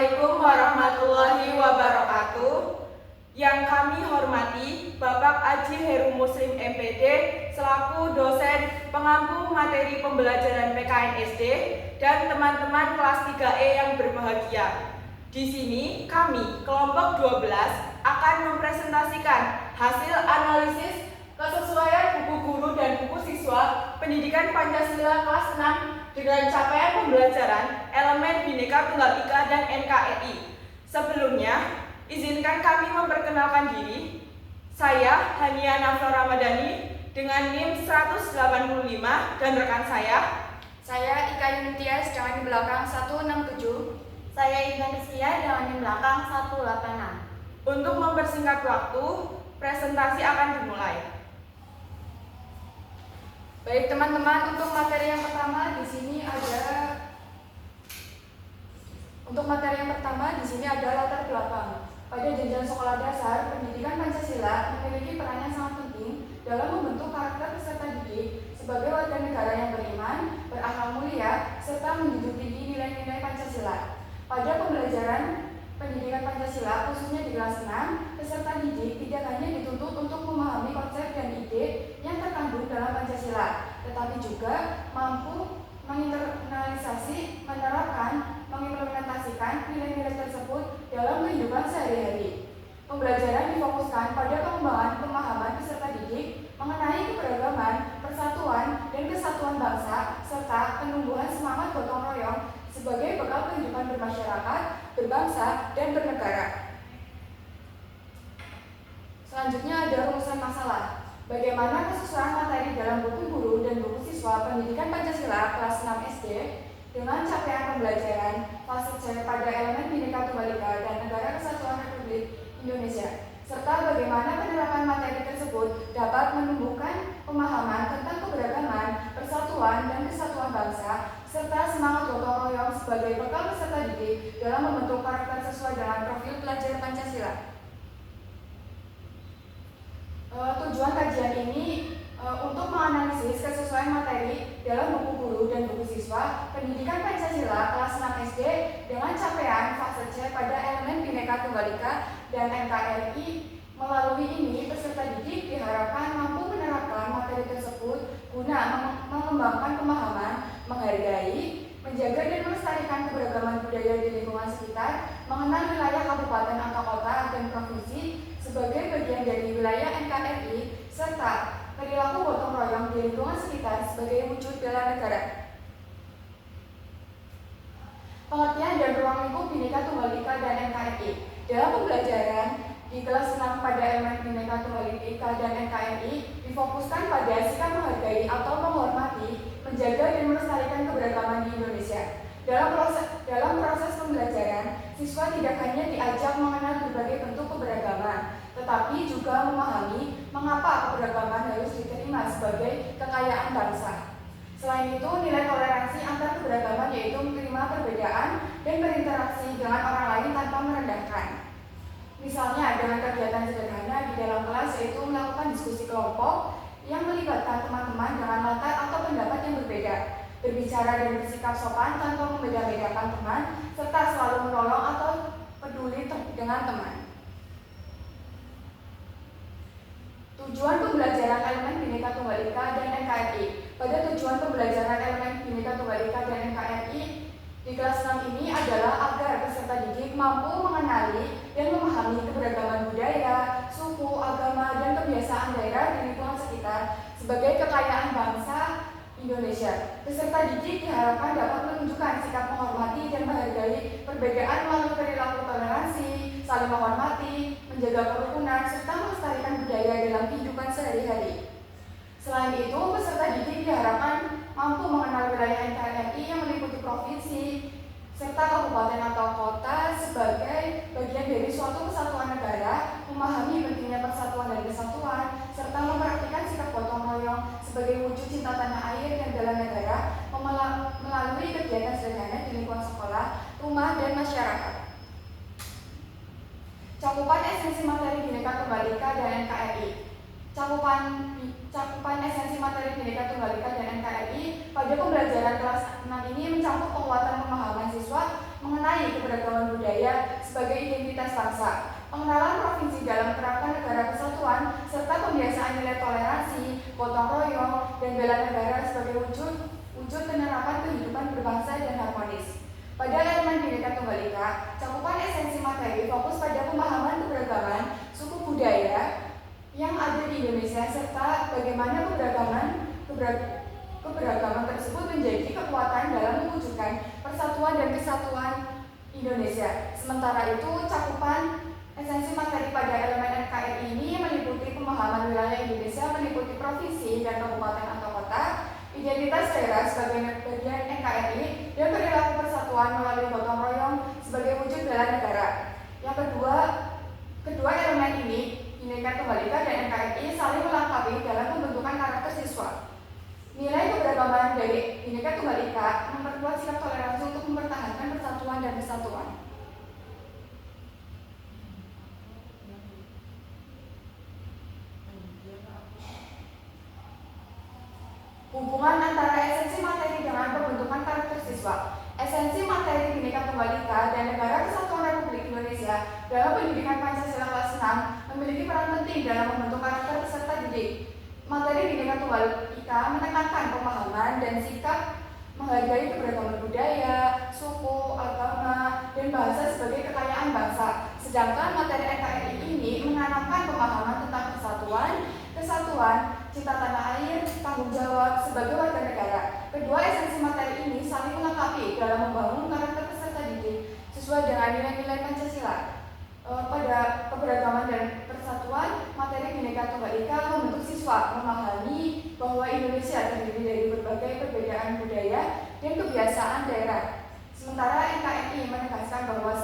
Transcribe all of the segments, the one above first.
Assalamualaikum warahmatullahi wabarakatuh. Yang kami hormati Bapak Aji Heru Muslim MPD selaku dosen pengampu materi pembelajaran PKN SD dan teman-teman kelas 3E yang berbahagia. Di sini kami kelompok 12 akan mempresentasikan hasil analisis kesesuaian buku guru dan buku siswa pendidikan Pancasila kelas 6 dengan capaian pembelajaran elemen Bhinneka Tunggal Ika dan NKRI. Sebelumnya, izinkan kami memperkenalkan diri. Saya Hania Nafla Ramadhani dengan NIM 185 dan rekan saya Ika Yunitias dengan NIM belakang 167. Saya Intan Rizkia dengan NIM belakang 186. Untuk mempersingkat waktu, presentasi akan dimulai. Baik teman-teman, untuk materi yang pertama di sini ada latar belakang. Pada jenjang sekolah dasar, pendidikan Pancasila memiliki peran yang sangat penting dalam membentuk karakter peserta didik sebagai warga negara yang beriman, berakhlak mulia, serta menjunjung tinggi nilai-nilai Pancasila. Pada pembelajaran pendidikan Pancasila, khususnya di kelas 6, peserta didik tidak hanya dituntut untuk memahami konsep dan ide yang terkandung dalam Pancasila, tetapi juga mampu menginternalisasi, menerapkan, mengimplementasikan nilai-nilai tersebut dalam kehidupan sehari-hari. Pembelajaran difokuskan pada pengembangan pemahaman peserta didik mengenai keberagaman, persatuan, dan kesatuan bangsa, serta penumbuhan semangat gotong royong sebagai bekal kehidupan bermasyarakat, berbangsa, dan bernegara. Selanjutnya ada rumusan masalah. Bagaimana kesesuaian materi dalam buku guru dan buku siswa pendidikan Pancasila kelas 6 SD dengan capaian pembelajaran fase C pada elemen Bhinneka Tunggal Ika dan Negara Kesatuan Republik Indonesia, serta bagaimana penerapan materi tersebut dapat menumbuhkan pemahaman tentang keberagaman, persatuan, dan kesatuan bangsa, serta semangat gotong royong sebagai bekal peserta didik dalam membentuk karakter sesuai dengan profil pelajar Pancasila. Tujuan kajian ini untuk menganalisis kesesuaian materi dalam buku guru dan buku siswa pendidikan Pancasila kelas 6 SD dengan capaian fase C pada elemen Bhinneka Tunggal Ika dan NKRI. Melalui ini, peserta didik diharapkan mampu menerapkan materi tersebut guna mengembangkan pemahaman, menghargai, menjaga dan melestarikan keberagaman budaya di lingkungan sekitar, mengenal wilayah kabupaten atau kota dan provinsi sebagai bagian dari wilayah NKRI, serta perilaku gotong royong di lingkungan sekitar sebagai wujud bela negara. Pengertian dan ruang lingkup Bhinneka Tunggal Ika dan NKRI. Dalam pembelajaran di kelas 6 pada elemen Bhinneka Tunggal Ika dan NKRI difokuskan pada sikap menghargai atau menghormati, menjaga dan melestarikan keberagaman di Indonesia. Dalam proses pembelajaran, siswa tidak hanya diajak mengenal berbagai bentuk keberagaman, tetapi juga memahami mengapa keberagaman harus diterima sebagai kekayaan bangsa. Selain itu, nilai toleransi antar keberagaman yaitu menerima perbedaan dan berinteraksi dengan orang lain tanpa merendahkan. Misalnya dengan kegiatan sederhana di dalam kelas yaitu melakukan diskusi kelompok yang melibatkan teman-teman dengan latar atau pendapat yang berbeda, berbicara dan bersikap sopan tanpa membeda-bedakan teman, serta selalu menolong atau peduli dengan teman. Tujuan pembelajaran elemen Bhinneka Tunggal Ika dan NKRI. Pada tujuan pembelajaran elemen Bhinneka Tunggal Ika dan NKRI di kelas 6 ini adalah agar peserta didik mampu mengenali dan memahami keberagaman budaya, suku, agama, dan kebiasaan daerah di lingkungan sekitar sebagai kekayaan bangsa Indonesia. Peserta didik diharapkan dapat menunjukkan sikap menghormati dan menghargai perbedaan melalui perilaku toleransi, saling menghormati, menjaga kerukunan, serta melestarikan budaya dalam kehidupan sehari-hari. Selain itu, peserta didik diharapkan mampu mengenal wilayah NKRI yang meliputi provinsi, serta kabupaten atau kota sebagai bagian dari suatu kesatuan negara, memahami pentingnya persatuan dan kesatuan, serta mempraktikkan sikap gotong royong sebagai wujud cinta tanah air dan bela negara melalui kegiatan sederhana di lingkungan sekolah, rumah, dan masyarakat. Cakupan esensi materi Bhinneka Tunggal Ika dan NKRI. Cakupan esensi materi Bhinneka Tunggal Ika dan NKRI pada pembelajaran kelas 6 ini mencakup penguatan pemahaman siswa mengenai keberagaman budaya sebagai identitas bangsa, pengenalan provinsi dalam kerangka negara kesatuan, serta pembiasaan nilai toleransi, gotong royong, dan bela negara sebagai wujud penerapan kehidupan berbangsa dan harmonis. Pada elemen Bhinneka Tunggal Ika, cakupan esensi materi fokus pada pemahaman keberagaman suku budaya yang ada di Indonesia serta bagaimana keberagaman tersebut menjadi kekuatan dalam mewujudkan persatuan dan kesatuan Indonesia. Sementara itu, cakupan esensi materi pada elemen NKRI ini meliputi pemahaman wilayah Indonesia, meliputi provinsi dan kabupaten atau kota, identitas daerah sebagai bagian NKRI, dan perilaku persatuan melalui gotong royong sebagai wujud bela negara. Yang kedua elemen ini, Bhinneka Tunggal Ika dan NKRI, saling melengkapi dalam pembentukan karakter siswa. Nilai keberagaman dari Bhinneka Tunggal Ika memperkuat sikap toleransi untuk mempertahankan persatuan dan kesatuan. Hubungan antara esensi materi dengan pembentukan karakter siswa. Esensi materi Bhinneka Tunggal Ika dan Negara Kesatuan Republik Indonesia dalam pendidikan Pancasila kelas 6 memiliki peran penting dalam membentuk karakter peserta didik. Materi Bhinneka Tunggal Ika menekankan pemahaman dan sikap menghargai keberagaman budaya, suku, agama, dan bahasa sebagai kekayaan bangsa. Sedangkan materi NKRI ini menanamkan pemahaman tentang kesatuan, cinta tanah air, tanggung jawab sebagai warga negara. Kedua esensi materi ini saling melengkapi dalam membangun karakter peserta didik sesuai dengan nilai-nilai Pancasila. Pada keberagaman dan persatuan, materi Bhinneka Tunggal Ika membentuk siswa memahami bahwa Indonesia terdiri dari berbagai perbedaan budaya dan kebiasaan daerah. Sementara NKRI menegaskan bahwa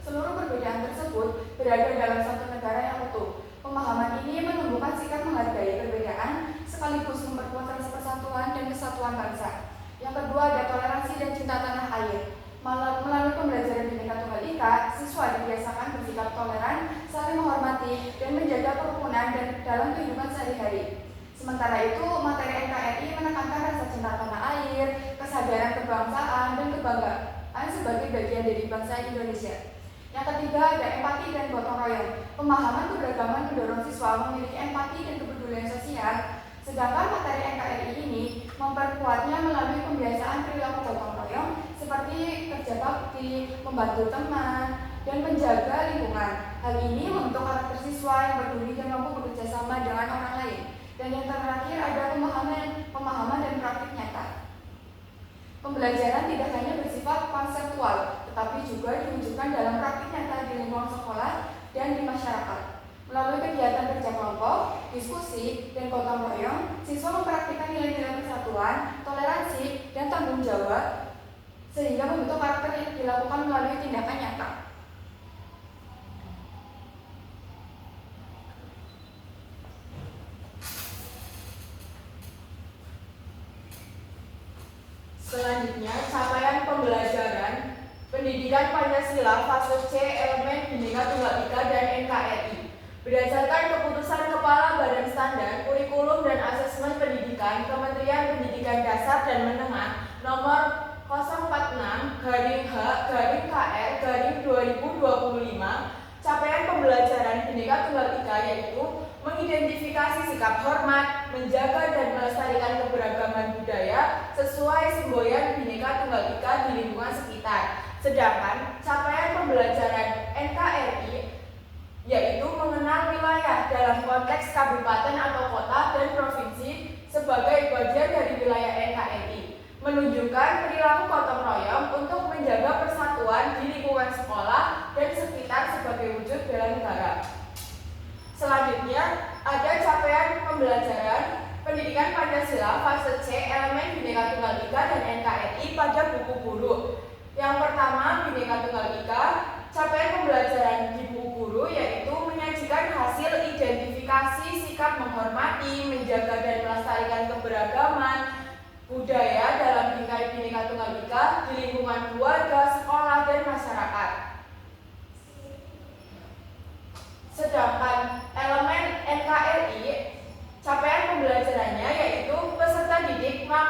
seluruh perbedaan tersebut berada dalam satu negara yang utuh. Pemahaman ini menumbuhkan sikap menghargai perbedaan sekaligus memperkuat rasa persatuan dan kesatuan bangsa. Yang kedua ada toleransi dan cinta tanah air. Melalui pembelajaran Bhinneka Tunggal Ika, siswa dibiasakan bersikap toleran, saling menghormati, dan menjaga kerukunan dan dalam kehidupan sehari-hari. Sementara itu, materi NKRI menekankan rasa cinta tanah air, kesadaran kebangsaan, dan kebanggaan sebagai bagian dari bangsa Indonesia. Yang ketiga ada empati dan gotong royong. Pemahaman keberagaman mendorong siswa memiliki empati dan kepedulian sosial, sedangkan materi NKRI ini memperkuatnya melalui pembiasaan perilaku gotong royong seperti kerja bakti, membantu teman, dan menjaga lingkungan. Hal ini membentuk karakter siswa yang peduli dan mampu bekerja sama dengan orang lain. Dan yang terakhir ada pemahaman dan praktik nyata. Pembelajaran tidak hanya bersifat konseptual, tetapi juga diwujudkan dalam praktik nyata di lingkungan sekolah dan di masyarakat. Melalui kegiatan kerja kelompok, diskusi, dan gotong royong, siswa mempraktikkan nilai-nilai persatuan, toleransi, dan tanggung jawab, sehingga membentuk karakter yang dilakukan melalui tindakan nyata. Selanjutnya, capaian pembelajaran pendidikan Pancasila fase C elemen Bhinneka Tunggal Ika dan NKRI. Berdasarkan keputusan Kepala Badan Standar, Kurikulum dan Asesmen Pendidikan Kementerian Pendidikan Dasar dan Menengah nomor 046-H-KR-2025, capaian pembelajaran Bhinneka Tunggal Ika yaitu mengidentifikasi sikap hormat, menjaga dan melestarikan keberagaman budaya sesuai semboyan Bhinneka Tunggal Ika di lingkungan sekitar. Sedangkan capaian pembelajaran NKRI yaitu mengenal wilayah dalam konteks kabupaten atau kota dan provinsi sebagai bagian dari wilayah NKRI, menunjukkan perilaku gotong royong untuk menjaga persatuan di lingkungan sekolah dan sekitar sebagai wujud bela negara. Selanjutnya, ada capaian pembelajaran pendidikan Pancasila fase C elemen Bhinneka Tunggal Ika dan NKRI pada buku guru. Yang pertama, Bhinneka Tunggal Ika, capaian pembelajaran di buku guru yaitu menyajikan hasil identifikasi sikap menghormati, menjaga dan melestarikan keberagaman budaya dalam lingkungan Bhinneka Tunggal Ika di lingkungan keluarga, sekolah, dan masyarakat. Sedangkan elemen NKRI, capaian pembelajarannya yaitu peserta didik mampu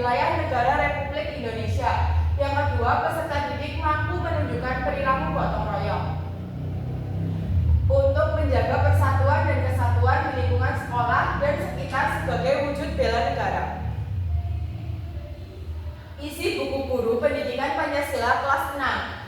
wilayah negara Republik Indonesia. Yang kedua, peserta didik mampu menunjukkan perilaku gotong royong untuk menjaga persatuan dan kesatuan di lingkungan sekolah dan sekitar sebagai wujud bela negara. Isi buku guru pendidikan Pancasila kelas 6.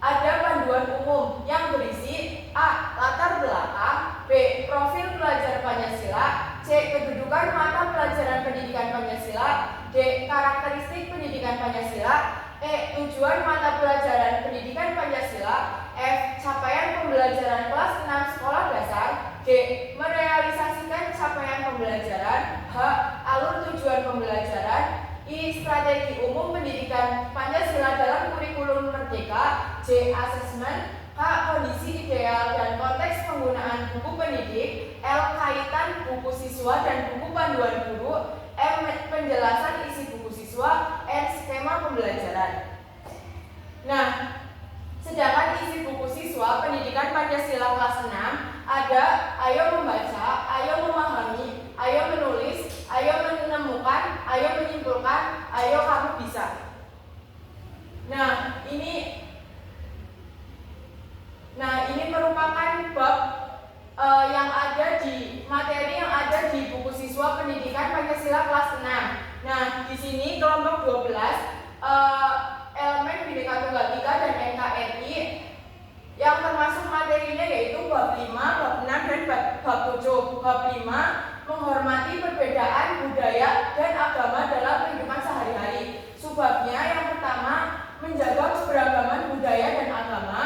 Ada panduan umum yang berisi A. Latar belakang, B. Profil pelajar Pancasila, C. Kedudukan mata pelajaran pendidikan Pancasila, D. Karakteristik pendidikan Pancasila, E. Tujuan mata pelajaran pendidikan Pancasila, F. Capaian pembelajaran kelas 6 sekolah dasar, G. Merealisasikan capaian pembelajaran, H. Alur tujuan pembelajaran, I. Strategi umum pendidikan Pancasila dalam kurikulum merdeka, J. Asesmen, K. Kondisi ideal dan konteks penggunaan buku pendidik, L. Kaitan buku siswa dan buku panduan guru, M. Penjelasan isi buku siswa, N. Skema pembelajaran. Nah, sedangkan isi buku siswa pendidikan Pancasila kelas 6 ada ayo membaca, ayo memahami, ayo menulis, ayo menemukan, ayo menyimpulkan, ayo kamu bisa. Nah, ini merupakan bab yang ada di materi yang ada di buku siswa pendidikan Pancasila kelas 6. Nah, di sini kelompok 12 elemen Bhinneka Tunggal Ika dan NKRI yang termasuk materinya yaitu bab 5, bab 6 dan bab 7. Bab 5 menghormati perbedaan budaya dan agama dalam kehidupan sehari-hari. Subbabnya yang pertama menjaga keberagaman budaya dan agama.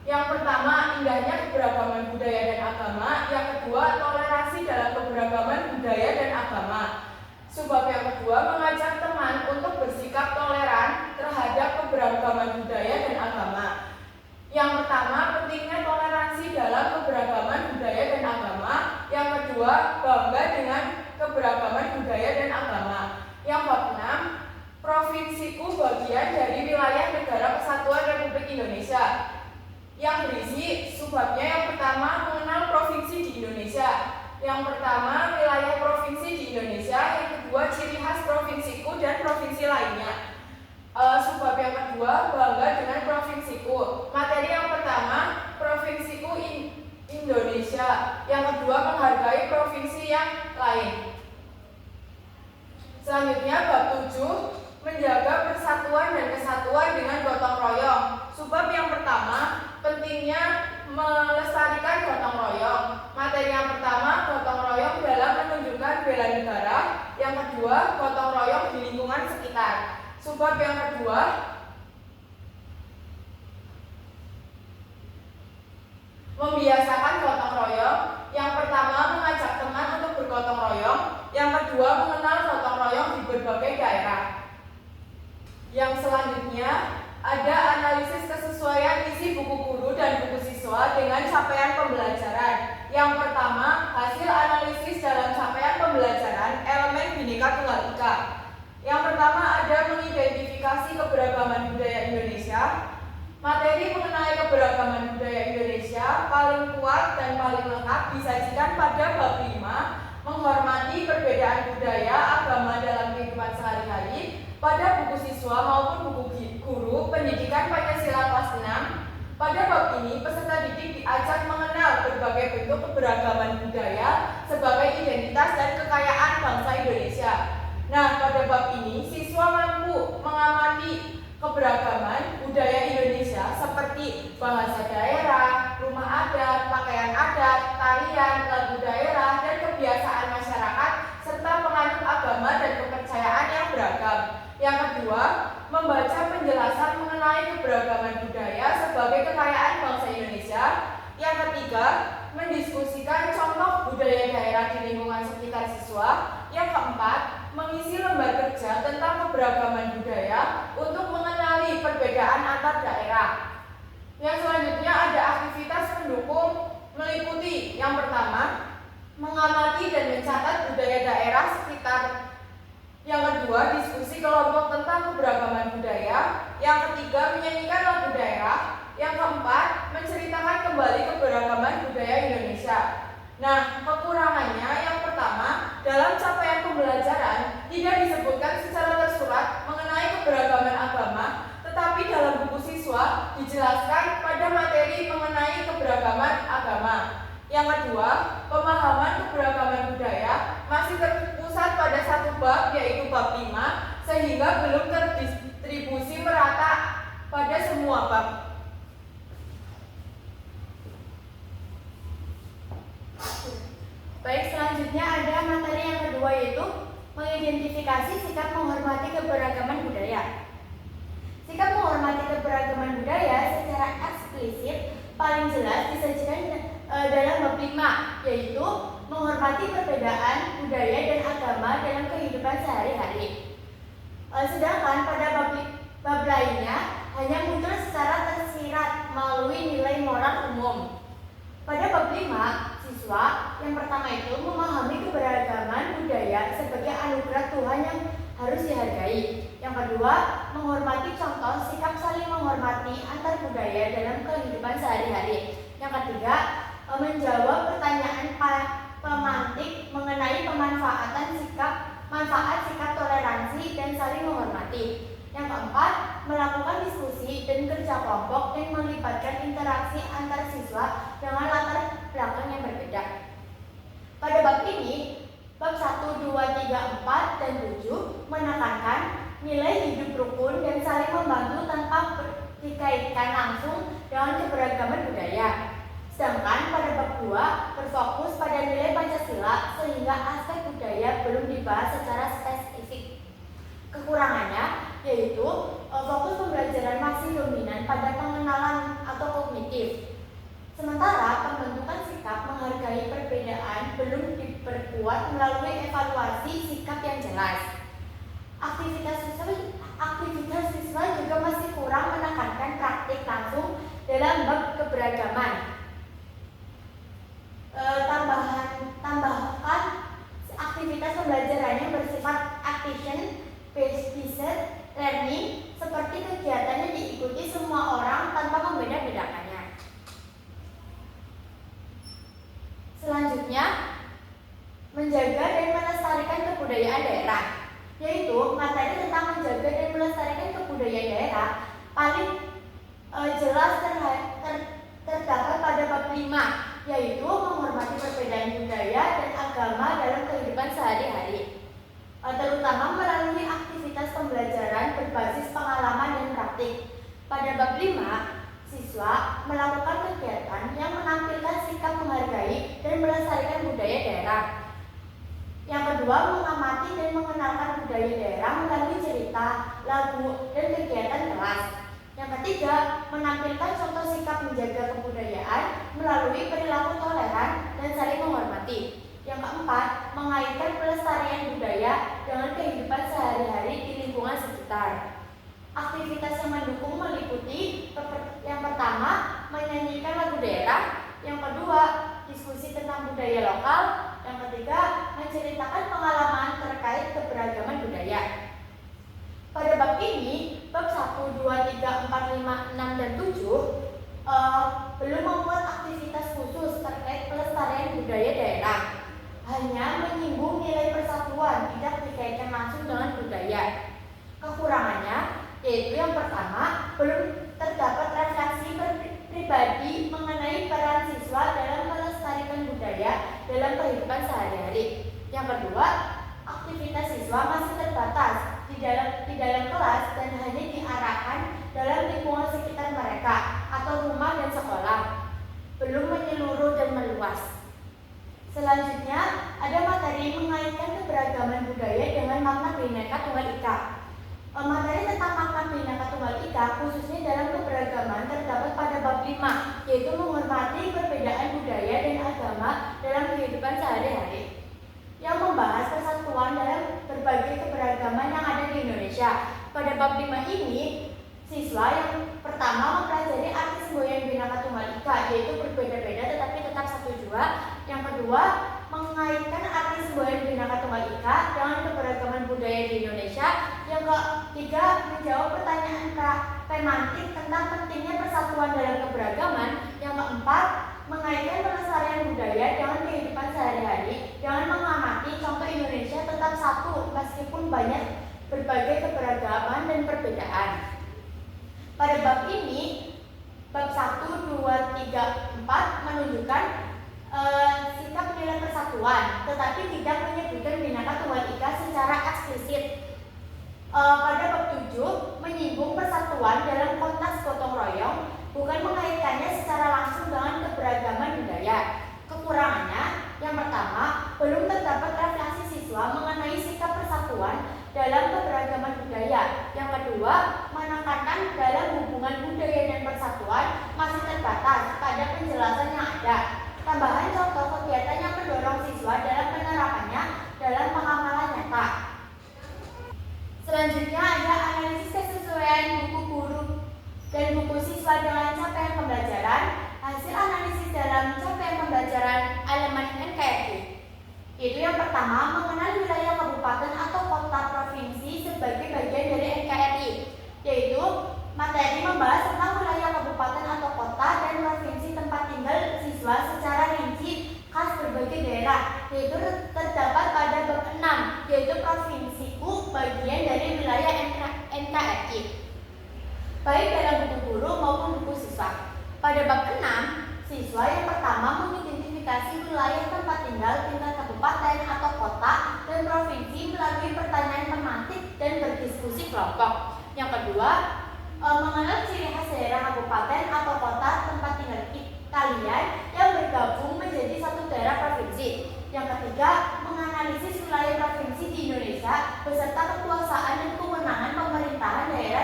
Yang pertama indahnya keberagaman budaya dan agama. Yang kedua toleransi dalam keberagaman budaya dan agama. Subbab yang kedua mengajak teman untuk bersikap toleran terhadap keberagaman budaya dan agama. Yang pertama pentingnya toleransi dalam keberagaman budaya dan agama. Yang kedua bangga dengan keberagaman budaya dan agama. Yang bab 6 provinsiku bagian dari wilayah negara kesatuan Republik Indonesia. Yang berisi subbabnya yang pertama mengenal provinsi di Indonesia. Yang pertama wilayah provinsi di Indonesia, yang kedua ciri khas provinsiku dan provinsi lainnya. Subbab yang kedua bangga dengan provinsiku. Materi yang pertama provinsiku Indonesia, yang kedua menghargai provinsi yang lain. Selanjutnya bab 7 menjaga persatuan dan kesatuan dengan gotong royong. Subbab yang pertama pentingnya melestarikan gotong royong. Materi yang pertama gotong royong dalam menunjukkan bela negara. Yang kedua gotong royong di lingkungan sekitar. Subbab yang kedua membiasakan gotong royong. Yang pertama mengajak teman untuk bergotong royong. Yang kedua mengenal gotong royong di berbagai daerah. Yang selanjutnya ada analisis kesesuaian isi buku guru dan buku siswa dengan capaian pembelajaran. Yang pertama, hasil analisis dalam capaian pembelajaran elemen Bhinneka Tunggal Ika. Yang pertama ada mengidentifikasi keberagaman budaya Indonesia. Materi mengenai keberagaman budaya Indonesia paling kuat dan paling lengkap disajikan pada bab 5, menghormati perbedaan budaya agama dalam kehidupan sehari-hari, pada buku siswa maupun buku guru pendidikan Pancasila kelas 6. Pada bab ini peserta didik diajak mengenal berbagai bentuk keberagaman budaya sebagai identitas dan kekayaan bangsa Indonesia. Nah, pada bab ini siswa mampu mengamati keberagaman budaya Indonesia seperti bahasa daerah, rumah adat, pakaian adat, tarian, lagu daerah, dan kebiasaan masyarakat serta penganut agama dan kepercayaan yang beragam. Yang kedua, membaca penjelasan mengenai keberagaman budaya sebagai kekayaan bangsa Indonesia. Yang ketiga, mendiskusikan contoh budaya daerah di lingkungan sekitar siswa. Yang keempat, mengisi lembar kerja tentang keberagaman budaya untuk mengenali perbedaan antar daerah. Yang selanjutnya ada aktivitas pendukung meliputi yang pertama, mengamati dan mencatat budaya daerah sekitar. Yang kedua, diskusi kelompok tentang keberagaman budaya. Yang ketiga, menyanyikan lagu daerah. Yang keempat, menceritakan kembali keberagaman budaya Indonesia. Nah, kekurangannya yang pertama, dalam capaian pembelajaran tidak disebutkan secara keberagaman agama, tetapi dalam buku siswa dijelaskan pada materi mengenai keberagaman agama. Yang kedua, pemahaman keberagaman budaya masih terpusat pada satu bab, yaitu bab 5, sehingga belum terdistribusi merata pada semua bab. Baik, selanjutnya ada materi yang kedua, yaitu mengidentifikasi sikap menghormati keberagaman budaya. Sikap menghormati keberagaman budaya secara eksplisit paling jelas disajikan dalam bab 5, yaitu menghormati perbedaan budaya dan agama dalam kehidupan sehari-hari. Sedangkan pada bab lainnya hanya muncul secara tersirat melalui nilai moral umum. Pada bab 5, siswa yang pertama itu memahami keberagaman budaya sebagai anugerah Tuhan yang harus dihargai. Yang kedua, menghormati contoh sikap saling menghormati antar budaya dalam kehidupan sehari-hari. Yang ketiga, menjawab pertanyaan pemantik mengenai manfaat sikap toleransi dan saling menghormati. Yang keempat, melakukan diskusi dan kerja kelompok dan melibatkan interaksi antar siswa dengan latar belakang yang berbeda. Pada bab ini, bab 1, 2, 3, 4, dan 7 menekankan nilai hidup rukun dan saling membantu tanpa dikaitkan langsung dengan keberagaman budaya. Sedangkan pada bab 2 berfokus pada nilai Pancasila sehingga aspek budaya belum dibahas secara spesifik. Kekurangannya yaitu fokus pembelajaran masih dominan pada pengenalan atau kognitif. Sementara pembentukan sikap menghargai perbedaan belum diperkuat melalui evaluasi sikap yang jelas. Aktivitas siswa juga masih kurang menekankan praktik langsung dalam bab keberagaman. Tambahkan aktivitas pembelajaran yang bersifat action based learning seperti kegiatan yang diikuti semua orang tanpa membeda-bedakannya. Selanjutnya, menjaga dan melestarikan kebudayaan daerah, yaitu materi tentang menjaga dan melestarikan kebudayaan daerah paling jelas terdapat pada bab 5, yaitu menghormati perbedaan budaya dan agama dalam kehidupan sehari-hari, terutama melalui aktivitas pembelajaran berbasis pengalaman dan praktik. Pada bab 5, siswa melakukan kegiatan yang menampilkan sikap menghargai dan melestarikan budaya daerah. Yang kedua, mengamati dan mengenalkan budaya daerah melalui cerita, lagu, dan kegiatan kelas. Yang ketiga, menampilkan contoh sikap menjaga kebudayaan melalui perilaku toleran dan saling menghormati. Yang keempat, mengaitkan pelestarian budaya dengan kehidupan sehari-hari di lingkungan sekitar. Aktivitas yang mendukung meliputi yang pertama, menyanyikan lagu daerah. Yang kedua, diskusi tentang budaya lokal. Yang ketiga, menceritakan pengalaman terkait keberagaman budaya. Pada bab ini, bab 1, 2, 3, 4, 5, 6, dan 7 belum membuat aktivitas khusus terkait pelestarian budaya daerah. Hanya menyinggung nilai persatuan, tidak dikaitkan langsung dengan budaya. Kekurangannya yaitu yang pertama, belum terdapat refleksi pribadi mengenai peran siswa dalam melestarikan budaya dalam kehidupan sehari-hari. Yang kedua, aktivitas siswa masih terbatas di dalam kelas dan hanya diarahkan dalam lingkungan sekitar mereka atau rumah dan sekolah, belum menyeluruh dan meluas. Selanjutnya, ada materi mengaitkan keberagaman budaya dengan makna Bhinneka Tunggal Ika. Materi tentang makna Bhinneka Tunggal Ika khususnya dalam keberagaman terdapat pada bab 5, yaitu menghormati perbedaan budaya dan agama dalam kehidupan sehari-hari, yang membahas persatuan dalam berbagai keberagaman yang ada di Indonesia. Pada bab 5 ini, siswa yang pertama mempelajari arti semboyan Bhinneka Tunggal Ika, yaitu berbeda-beda tetapi tetap satu jua. Yang kedua, mengaitkan arti semboyan Bhinneka Tunggal Ika dengan keberagaman budaya di Indonesia. Yang ketiga, menjawab pertanyaan pemantik tentang pentingnya persatuan dalam keberagaman. Yang keempat, mengaitkan pelestarian budaya dengan kehidupan sehari-hari dengan mengamati contoh Indonesia tetap satu meskipun banyak berbagai keberagaman dan perbedaan. Pada bab ini, bab 1, 2, 3, 4 menunjukkan sikap nilai persatuan, tetapi tidak menyebutkan Bhinneka Tunggal Ika secara eksplisit. Pada bab 7 menyinggung persatuan dalam konteks gotong royong, bukan mengaitkannya secara langsung dengan keberagaman budaya. Kekurangannya, yang pertama, belum terdapat refleksi siswa mengenai sikap persatuan dalam keberagaman budaya. Yang kedua, menekankan dalam hubungan budaya dan persatuan masih terbatas pada penjelasan yang ada. Tambahan contoh kegiatan yang mendorong siswa dalam penerapannya dalam pengamalan nyata. Selanjutnya ada analisis kesesuaian buku guru dan buku siswa dengan capaian pembelajaran. Hasil analisis dalam capaian pembelajaran elemen NKRI. Itu yang pertama, mengenal wilayah kabupaten atau kota provinsi sebagai bagian dari NKRI, yaitu materi membahas tentang wilayah kabupaten atau kota dan provinsi tempat tinggal siswa secara rinci khas berbagai daerah, yaitu terdapat pada bab 6, yaitu provinsiku bagian dari wilayah NKRI, baik dalam buku guru maupun buku siswa. Pada bab 6, siswa yang pertama mengidentifikasi wilayah tempat tinggal tingkat kabupaten atau kota dan provinsi melalui pertanyaan tematik dan berdiskusi kelompok. Yang kedua, mengenal ciri khas daerah kabupaten atau kota tempat tinggal kalian yang bergabung menjadi satu daerah provinsi. Yang ketiga, menganalisis wilayah provinsi di Indonesia beserta kekuasaan dan kewenangan pemerintahan daerah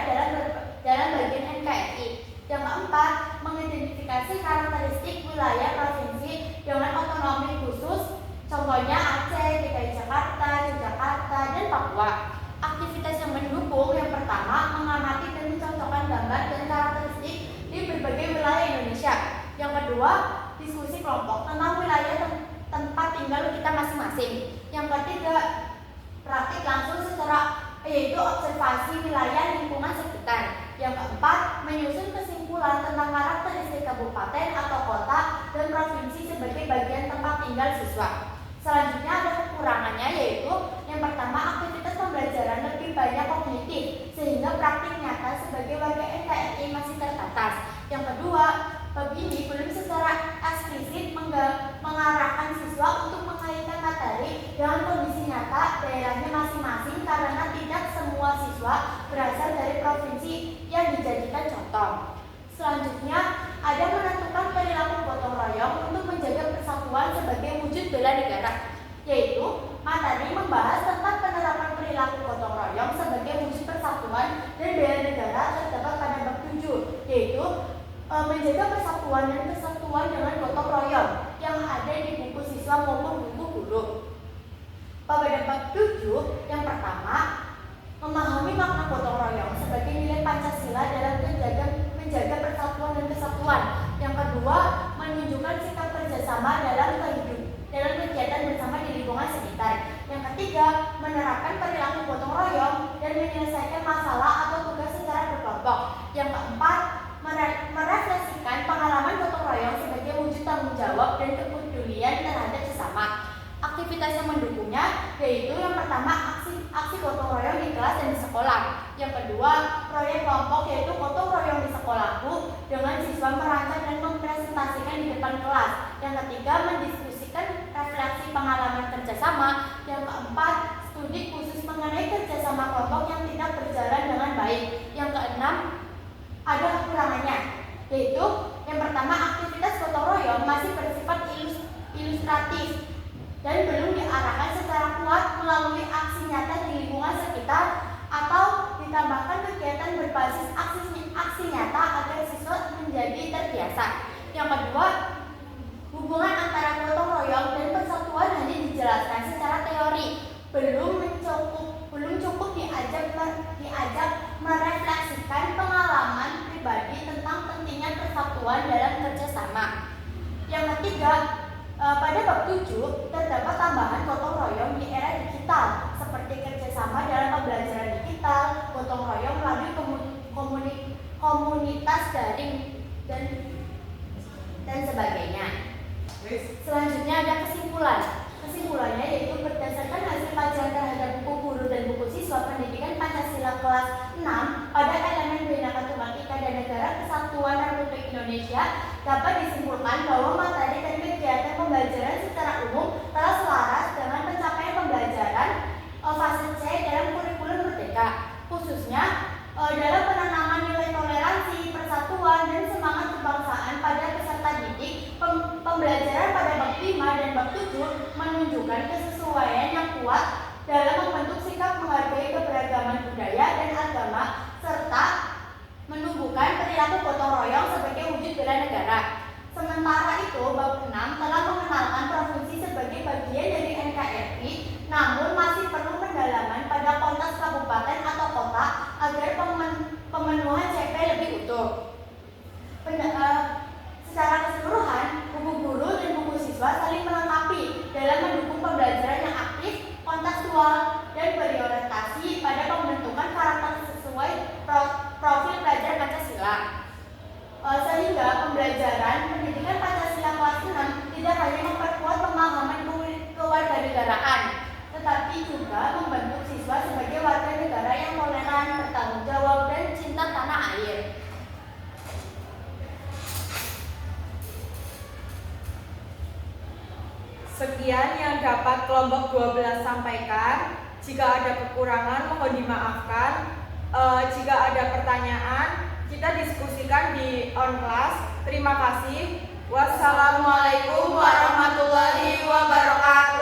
dalam bagian NKRI. Yang keempat, mengidentifikasi karakteristik wilayah provinsi dengan otonomi khusus, contohnya Aceh, DKI Jakarta, Yogyakarta, dan Papua. Aktivitas yang mendukung, yang pertama, mengamati dan mencocokkan gambar dan karakteristik di berbagai wilayah Indonesia. Yang kedua, diskusi kelompok tentang wilayah tempat tinggal kita masing-masing. Yang ketiga, praktik langsung yaitu observasi wilayah lingkungan sekitar. Yang keempat, menyusun kesimpulan tentang karakteristik kabupaten atau kota dan provinsi sebagai bagian tempat tinggal siswa. Selanjutnya ada kekurangannya, yaitu yang pertama, aktivitas pembelajaran lebih banyak kognitif sehingga praktik nyata sebagai warga NKRI masih terbatas. Yang kedua, bab ini belum secara eksplisit mengarahkan siswa untuk mengaitkan materi dengan kondisi nyata daerahnya masing-masing karena tidak semua siswa berasal dari provinsi yang dijadikan contoh. Selanjutnya, ada menentukan perilaku gotong royong untuk menjaga persatuan sebagai wujud bela negara, yaitu materi membahas tentang penerapan perilaku gotong royong sebagai wujud persatuan dan bela negara terdapat pada bab 7, yaitu menjaga persatuan dan kesatuan dengan gotong royong yang ada di buku siswa maupun buku guru. Pada bab 7, yang pertama, memahami makna gotong royong sebagai nilai Pancasila dalam menjaga persatuan dan kesatuan. Yang kedua, menunjukkan sikap kerjasama dalam kegiatan bersama di lingkungan sekitar. Yang ketiga, menerapkan perilaku gotong royong dan menyelesaikan masalah atau tugas secara berkelompok. Yang keempat, merefleksikan pengalaman gotong royong sebagai wujud tanggung jawab dan kepedulian terhadap sesama. Aktivitas yang mendukungnya yaitu yang pertama, aksi gotong royong di kelas dan di sekolah. Yang kedua, proyek kelompok yaitu gotong royong di sekolahku dengan siswa merancang dan mempresentasikan di depan kelas. Yang ketiga, mendiskusikan refleksi pengalaman kerjasama. Yang keempat, studi khusus mengenai kerjasama kelompok yang tidak berjalan dengan baik. Yang keenam, ada kekurangannya, yaitu yang pertama, aktivitas gotong royong masih bersifat ilustratif dan belum diarahkan secara kuat melalui aksi nyata di lingkungan sekitar atau ditambahkan kegiatan berbasis aksi nyata agar siswa menjadi terbiasa. Yang kedua, hubungan antara gotong royong dan persatuan hanya dijelaskan secara teori, belum cukup diajak merefleksikan pengalaman pribadi tentang pentingnya persatuan dalam kerjasama. Yang ketiga, pada bab 7 terdapat tambahan gotong royong di era digital seperti kerjasama dalam pembelajaran digital, gotong royong melalui komunitas daring dan sebagainya. Selanjutnya ada kesimpulannya yaitu berdasarkan hasil kajian terhadap buku guru dan buku siswa pendidikan Pancasila menunjukkan kesesuaian yang kuat dalam membentuk sikap menghargai keberagaman budaya dan agama serta menumbuhkan perilaku gotong royong sebagai wujud bela negara. Sementara itu, bab 6 telah mengenalkan provinsi sebagai bagian dari NKRI, namun masih perlu pendalaman pada konteks kabupaten atau kota agar pemenuhan CP lebih utuh. Secara keseluruhan, buku guru dan buku siswa saling melengkapi dalam mendukung pembelajaran yang aktif, kontekstual, dan berorientasi pada pembentukan karakter sesuai profil pelajar Pancasila. Sehingga pembelajaran pendidikan Pancasila kelas 6 tidak hanya memperkuat pemahaman kewarganegaraan, tetapi juga membentuk siswa sebagai warga negara yang toleran, bertanggung jawab, dan cinta tanah air. Sekian yang dapat kelompok 12 sampaikan. Jika ada kekurangan mohon dimaafkan. Jika ada pertanyaan, kita diskusikan di on class. Terima kasih. Wassalamualaikum warahmatullahi wabarakatuh.